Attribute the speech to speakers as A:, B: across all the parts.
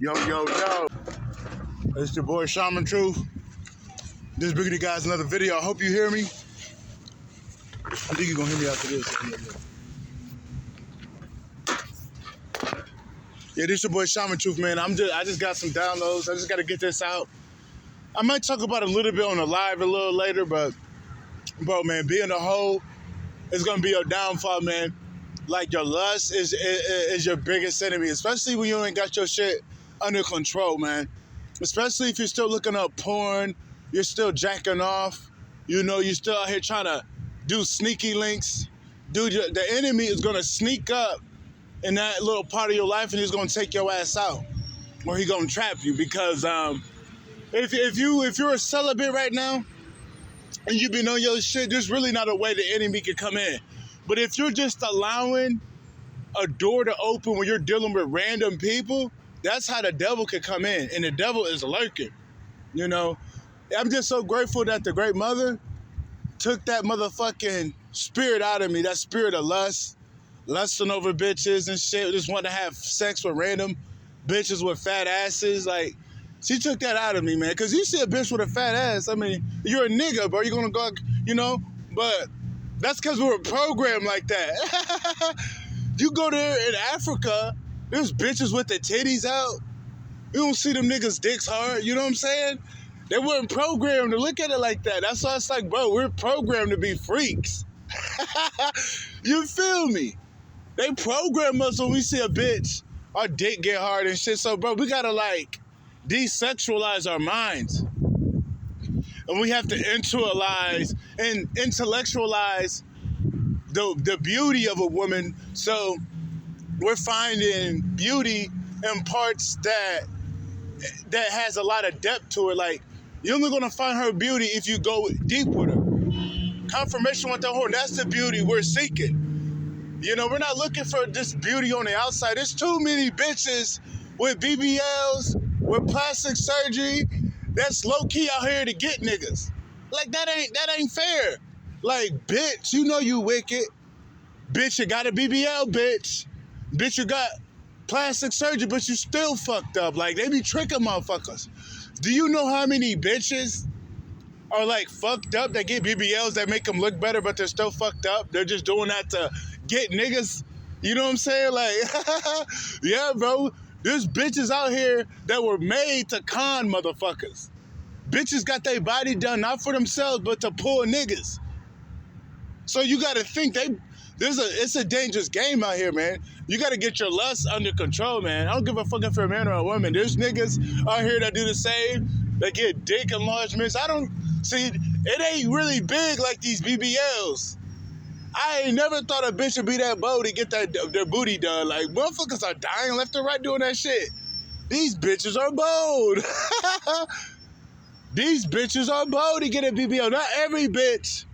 A: Yo, yo, yo. It's your boy Shaman Truth. Just bringing you guys another video. I hope you hear me. I think you're gonna hear me after this. Yeah, this your boy Shaman Truth, man. I just got some downloads. I just gotta get this out. I might talk about it a little bit on the live a little later, but bro, man, being a hoe is gonna be your downfall, man. Like, your lust is your biggest enemy, especially when you ain't got your shit under control, man. Especially if you're still looking up porn, you're still jacking off, you know, you're still out here trying to do sneaky links. Dude, the enemy is gonna sneak up in that little part of your life and he's gonna take your ass out. Or he's gonna trap you because if you're a celibate right now and you've been on your shit, there's really not a way the enemy can come in. But if you're just allowing a door to open when you're dealing with random people, that's how the devil can come in. And the devil is lurking, you know. I'm just so grateful that the Great Mother took that motherfucking spirit out of me, that spirit of lust, lusting over bitches and shit, just wanting to have sex with random bitches with fat asses. Like, she took that out of me, man. Because you see a bitch with a fat ass, I mean, you're a nigga, bro. You're going to go, you know, but that's because we were programmed like that. You go there in Africa, there's bitches with their titties out. You don't see them niggas' dicks hard. You know what I'm saying? They weren't programmed to look at it like that. That's why it's like, bro, we're programmed to be freaks. You feel me? They program us when we see a bitch, our dick get hard and shit. So, bro, we gotta, like, desexualize our minds. And we have to internalize and intellectualize the beauty of a woman. So we're finding beauty in parts that has a lot of depth to it. Like, you're only gonna find her beauty if you go deep with her. Confirmation with the horn, that's the beauty we're seeking. You know, we're not looking for this beauty on the outside. There's too many bitches with BBLs, with plastic surgery, that's low-key out here to get niggas. Like, that ain't fair. Like, bitch, you know you wicked. Bitch, you got a BBL, bitch. Bitch, you got plastic surgery, but you still fucked up. Like, they be tricking motherfuckers. Do you know how many bitches are, like, fucked up that get BBLs that make them look better, but they're still fucked up? They're just doing that to get niggas. You know what I'm saying? Like, yeah, bro. There's bitches out here that were made to con motherfuckers. Bitches got their body done, not for themselves, but to pull niggas. So you gotta think, it's a dangerous game out here, man. You gotta get your lust under control, man. I don't give a fuck if you're a man or a woman. There's niggas out here that do the same, that get dick enlargements. It ain't really big like these BBLs. I ain't never thought a bitch would be that bold to get their booty done. Like, motherfuckers are dying left and right doing that shit. These bitches are bold. These bitches are bold to get a BBL. Not every bitch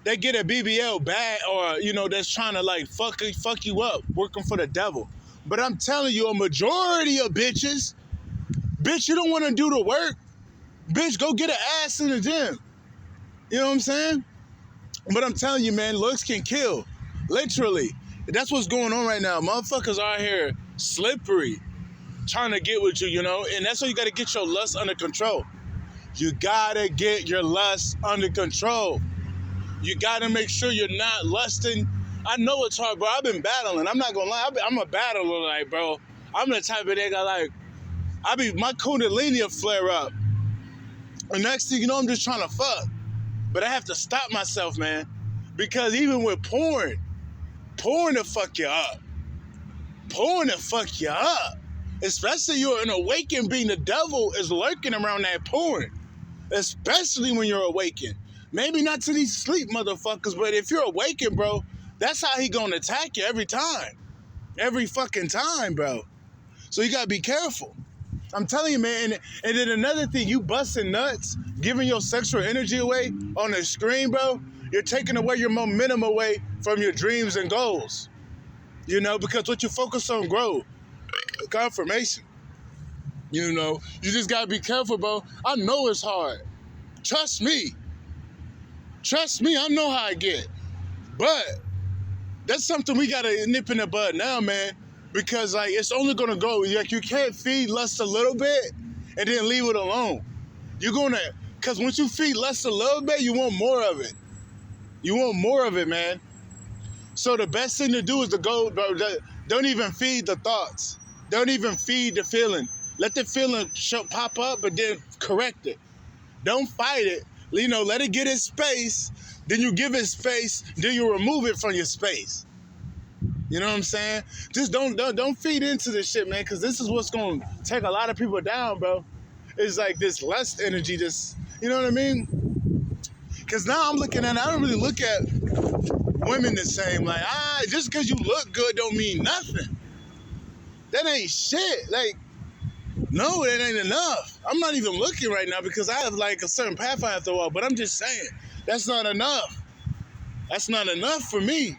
A: that get a BBL bad or, you know, that's trying to, like, fuck you up, working for the devil. But I'm telling you, a majority of bitches, bitch, you don't want to do the work. Bitch, go get an ass in the gym. You know what I'm saying? But I'm telling you, man, looks can kill. Literally. That's what's going on right now. Motherfuckers are here slippery, trying to get with you, you know? And that's why you got to get your lust under control. You got to get your lust under control. You got to make sure you're not lusting. I know it's hard, bro. I've been battling. I'm not going to lie. I'm a battler, like, bro. I'm the type of nigga, like, my kundalini will flare up. And next thing you know, I'm just trying to fuck. But I have to stop myself, man. Because even with porn will fuck you up. Porn will fuck you up. Especially you're an awakened being. The devil is lurking around that porn. Especially when you're awakened. Maybe not to these sleep motherfuckers, but if you're awakened, bro, that's how he gonna attack you every time. Every fucking time, bro. So you gotta be careful. I'm telling you, man. And then another thing, you busting nuts, giving your sexual energy away on the screen, bro, you're taking away your momentum away from your dreams and goals. You know, because what you focus on grow. Confirmation. You know, you just gotta be careful, bro. I know it's hard. Trust me. Trust me, I know how I get. But that's something we gotta nip in the bud now, man. Because like it's only gonna go, like you can't feed lust a little bit and then leave it alone. You're gonna, cause once you feed lust a little bit, you want more of it. You want more of it, man. So the best thing to do is to go, don't even feed the thoughts. Don't even feed the feeling. Let the feeling pop up, but then correct it. Don't fight it. Let it get its space. Then you give it space. Then you remove it from your space. You know what I'm saying? Just don't feed into this shit, man, because this is what's going to take a lot of people down, bro. It's like this lust energy, you know what I mean? Because now I'm looking at it, I don't really look at women the same. Like, just because you look good don't mean nothing. That ain't shit. Like, no, that ain't enough. I'm not even looking right now because I have like a certain path I have to walk, but I'm just saying, that's not enough. That's not enough for me.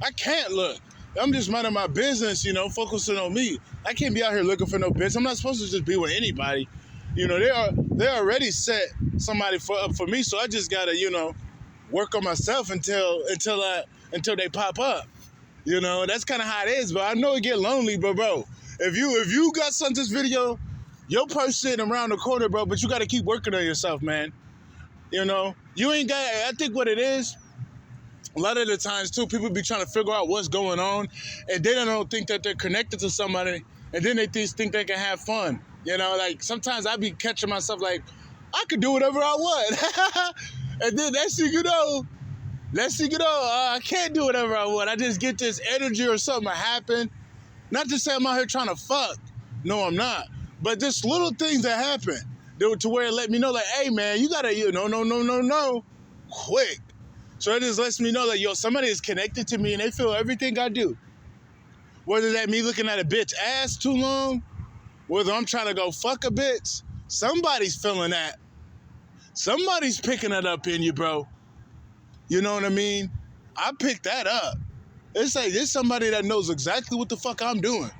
A: I can't look. I'm just minding my business, focusing on me. I can't be out here looking for no bitch. I'm not supposed to just be with anybody. They already set somebody up for me, so I just gotta, work on myself until they pop up. That's kind of how it is, but I know it get lonely, but bro, if you got sent this video, your person sitting around the corner, bro, but you got to keep working on yourself, man. You ain't got, I think what it is, a lot of the times too, people be trying to figure out what's going on, and they don't think that they're connected to somebody, and then they think they can have fun. Like sometimes I be catching myself like, I could do whatever I want. And then next thing you know, I can't do whatever I want. I just get this energy or something happen. Not to say I'm out here trying to fuck. No, I'm not. But just little things that happen to where it let me know, like, hey, man, you gotta, no, quick. So it just lets me know that, somebody is connected to me and they feel everything I do. Whether that me looking at a bitch ass too long, whether I'm trying to go fuck a bitch, somebody's feeling that. Somebody's picking it up in you, bro. You know what I mean? I picked that up. It's like there's somebody that knows exactly what the fuck I'm doing,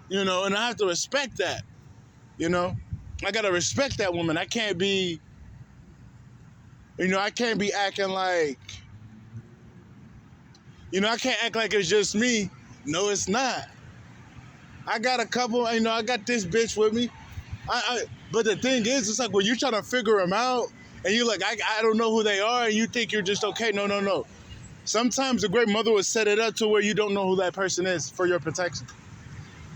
A: and I have to respect that, I gotta respect that woman. I can't be, acting like, I can't act like it's just me. No, it's not. I got a couple, I got this bitch with me. But the thing is, it's like when you're trying to figure them out, and you're like, I don't know who they are, and you think you're just okay. No. Sometimes the great mother will set it up to where you don't know who that person is for your protection.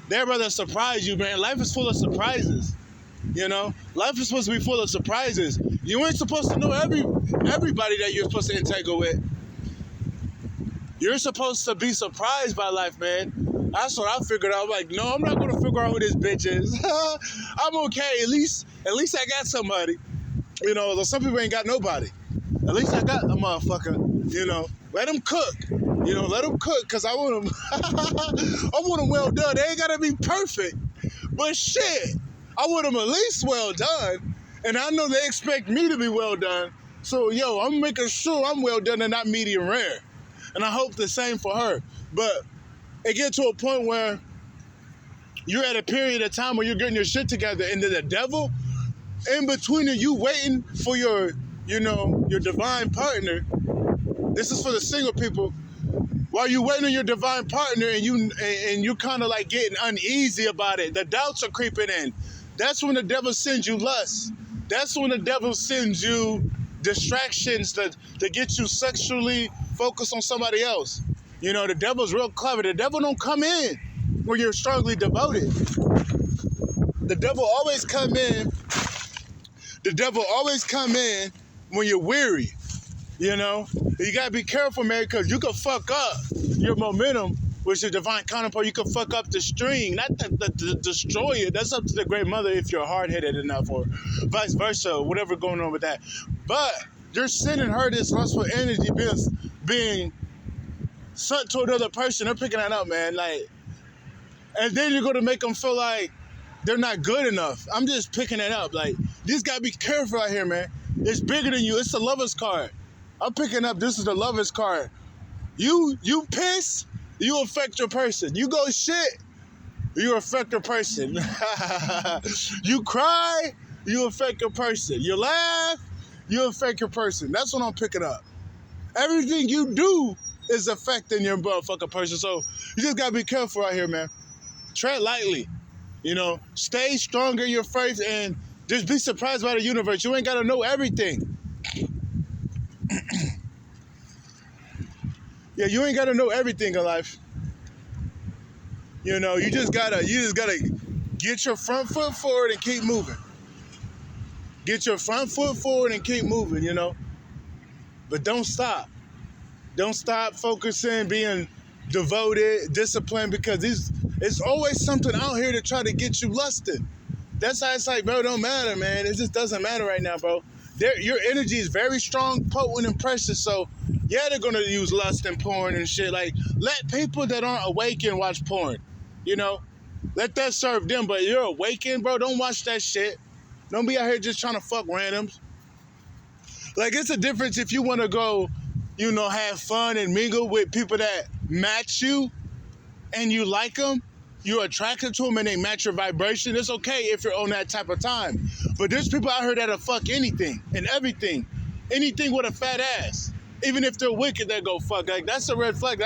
A: They'd rather surprise you, man. Life is full of surprises. Life is supposed to be full of surprises. You ain't supposed to know everybody that you're supposed to entangle with. You're supposed to be surprised by life, man. That's what I figured out. I'm like, no, I'm not going to figure out who this bitch is. I'm okay. At least I got somebody. Some people ain't got nobody. At least I got a motherfucker. Let them cook. Let them cook, because I want them I want them well done. They ain't got to be perfect. But shit, I want them at least well done. And I know they expect me to be well done. So, I'm making sure I'm well done and not medium rare. And I hope the same for her. But it gets to a point where you're at a period of time where you're getting your shit together, and then the devil, in between you waiting for your divine partner. This is for the single people. While you waiting on your divine partner and you kind of like getting uneasy about it, the doubts are creeping in. That's when the devil sends you lust. That's when the devil sends you distractions to get you sexually focused on somebody else. The devil's real clever. The devil don't come in when you're strongly devoted. The devil always come in when you're weary. You gotta be careful, man, because you can fuck up your momentum with your divine counterpart. You can fuck up the string, not to destroy it. That's up to the great mother if you're hard-headed enough, or vice versa, whatever going on with that. But you're sending her this lustful energy being sent to another person. They're picking that up, man. And then you're gonna make them feel like they're not good enough. I'm just picking it up. Like, you just gotta be careful out here, man. It's bigger than you. It's the lover's card. I'm picking up, this is the lover's card. You piss, you affect your person. You go shit, you affect your person. You cry, you affect your person. You laugh, you affect your person. That's what I'm picking up. Everything you do is affecting your motherfucking person. So you just gotta be careful out here, man. Tread lightly. Stay strong in your faith and just be surprised by the universe. You ain't got to know everything. Yeah, you ain't got to know everything in life. You just gotta get your front foot forward and keep moving. Get your front foot forward and keep moving, But don't stop. Don't stop focusing, being devoted, disciplined, because it's always something out here to try to get you lusted. That's how it's like, bro, don't matter, man. It just doesn't matter right now, bro. Your energy is very strong, potent, and precious. So, yeah, they're going to use lust and porn and shit. Like, let people that aren't awakened watch porn, Let that serve them. But you're awakened, bro, don't watch that shit. Don't be out here just trying to fuck randoms. Like, it's a difference if you want to go, have fun and mingle with people that match you and you like them. You're attracted to them and they match your vibration. It's okay if you're on that type of time. But there's people out here that'll fuck anything and everything. Anything with a fat ass. Even if they're wicked, they go fuck. Like, that's a red flag.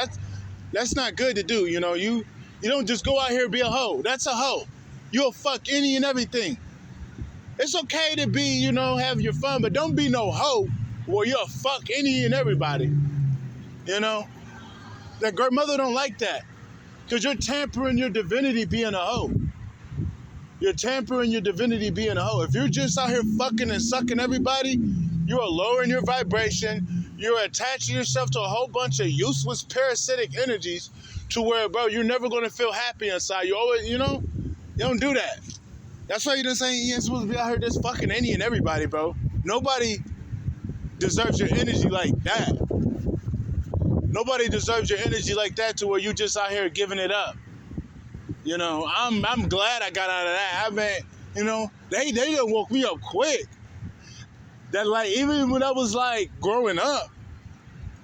A: That's not good to do, You don't just go out here and be a hoe. That's a hoe. You'll fuck any and everything. It's okay to be, have your fun, but don't be no hoe where you'll fuck any and everybody. That grandmother don't like that. Because you're tampering your divinity being a hoe. You're tampering your divinity being a hoe. If you're just out here fucking and sucking everybody, you're lowering your vibration. You're attaching yourself to a whole bunch of useless parasitic energies to where, bro, you're never going to feel happy inside. You always, you don't do that. That's why you ain't supposed to be out here just fucking any and everybody, bro. Nobody deserves your energy like that. Nobody deserves your energy like that to where you just out here giving it up. I'm glad I got out of that. They done woke me up quick. That, like, even when I was, like, growing up,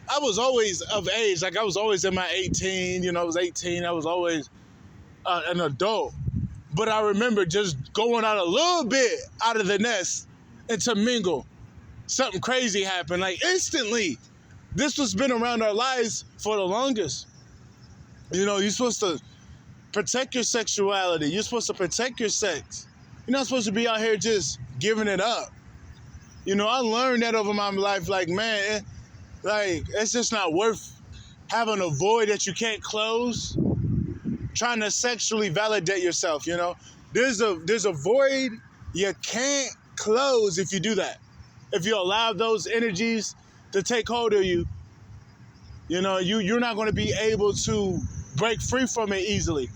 A: I was always of age. Like, I was always in my 18, I was 18. I was always an adult. But I remember just going out a little bit out of the nest and to mingle. Something crazy happened, like, instantly. This has been around our lives for the longest. You're supposed to protect your sexuality. You're supposed to protect your sex. You're not supposed to be out here just giving it up. I learned that over my life. Like, man, it's just not worth having a void that you can't close, trying to sexually validate yourself, There's a void you can't close if you do that. If you allow those energies to take hold of you, you're not going to be able to break free from it easily,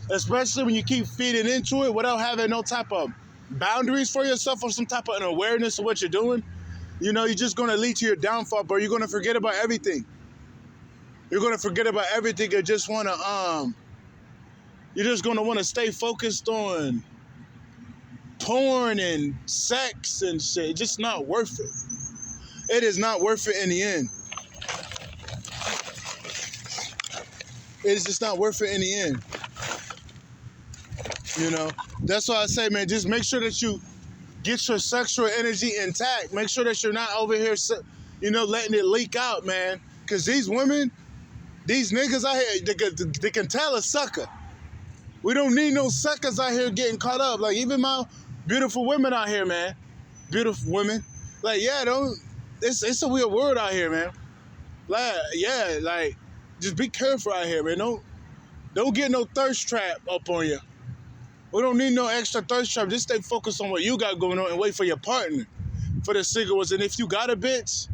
A: especially when you keep feeding into it without having no type of boundaries for yourself or some type of an awareness of what you're doing. You're just going to lead to your downfall, bro. You're going to forget about everything. You're going to forget about everything and just want to, you're just going to want to stay focused on porn and sex and shit. It's just not worth it. It is not worth it in the end. It is just not worth it in the end. That's why I say, man, just make sure that you get your sexual energy intact. Make sure that you're not over here, letting it leak out, man. Because these women, these niggas out here, they can tell a sucker. We don't need no suckers out here getting caught up. Like, even my beautiful women out here, man. Beautiful women. Like, yeah, it's a weird word out here, man. Like, yeah, like, just be careful out here, man. Don't get no thirst trap up on you. We don't need no extra thirst trap. Just stay focused on what you got going on and wait for your partner for the cigarettes. And if you got a bitch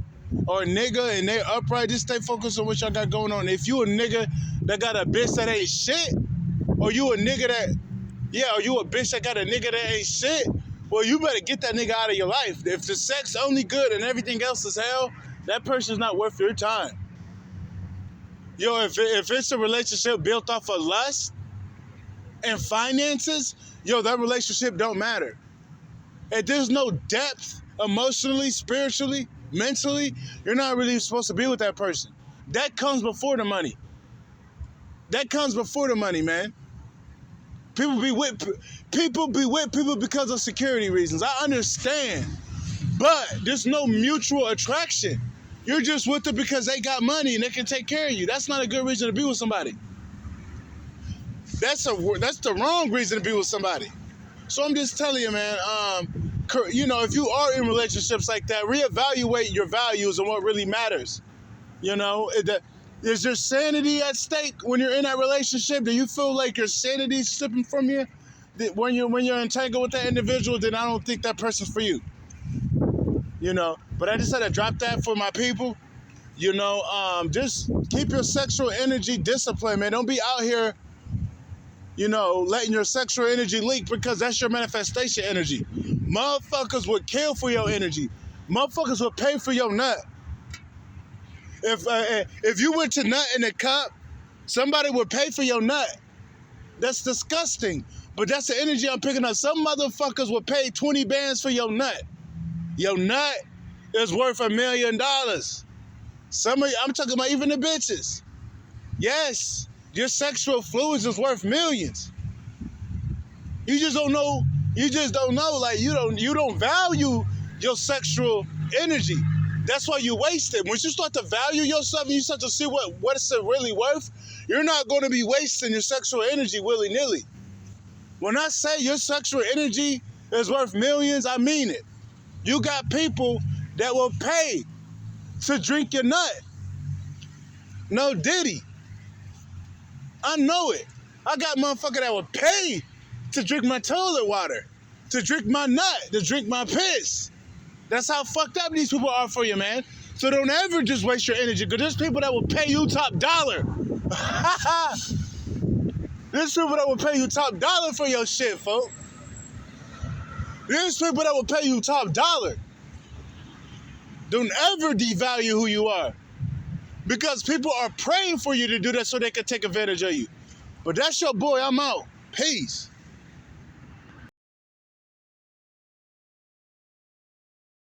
A: or a nigga and they upright, just stay focused on what y'all got going on. If you a nigga that got a bitch that ain't shit, or you a nigga that, or you a bitch that got a nigga that ain't shit, well, you better get that nigga out of your life. If the sex only good and everything else is hell, that person's not worth your time. If it's a relationship built off of lust and finances, that relationship don't matter. If there's no depth emotionally, spiritually, mentally, you're not really supposed to be with that person. That comes before the money. That comes before the money, man. People be with people because of security reasons. I understand. But there's no mutual attraction. You're just with them because they got money and they can take care of you. That's not a good reason to be with somebody. That's the wrong reason to be with somebody. So I'm just telling you, man. You know, if you are in relationships like that, reevaluate your values and what really matters. You know, is your sanity at stake when you're in that relationship? Do you feel like your sanity's slipping from you? When you're entangled with that individual, then I don't think that person's for you. You know, but I just had to drop that for my people. You know, just keep your sexual energy disciplined, man. Don't be out here, you know, letting your sexual energy leak, because that's your manifestation energy. Motherfuckers would kill for your energy. Motherfuckers would pay for your nut. If you went to nut in a cup, somebody would pay for your nut. That's disgusting. But that's the energy I'm picking up. Some motherfuckers would pay 20 bands for your nut. Your nut is worth $1 million. I'm talking about even the bitches. Yes, your sexual fluids is worth millions. You just don't know. Like you don't value your sexual energy. That's why you waste it. Once you start to value yourself and you start to see what it's really worth, you're not going to be wasting your sexual energy willy-nilly. When I say your sexual energy is worth millions, I mean it. You got people that will pay to drink your nut. No Diddy. I know it. I got motherfuckers that will pay to drink my toilet water, to drink my nut, to drink my piss. That's how fucked up these people are for you, man. So don't ever just waste your energy, because there's people that will pay you top dollar. There's people that will pay you top dollar for your shit, folks. There's people that will pay you top dollar. Don't ever devalue who you are, because people are praying for you to do that so they can take advantage of you. But that's your boy. I'm out. Peace.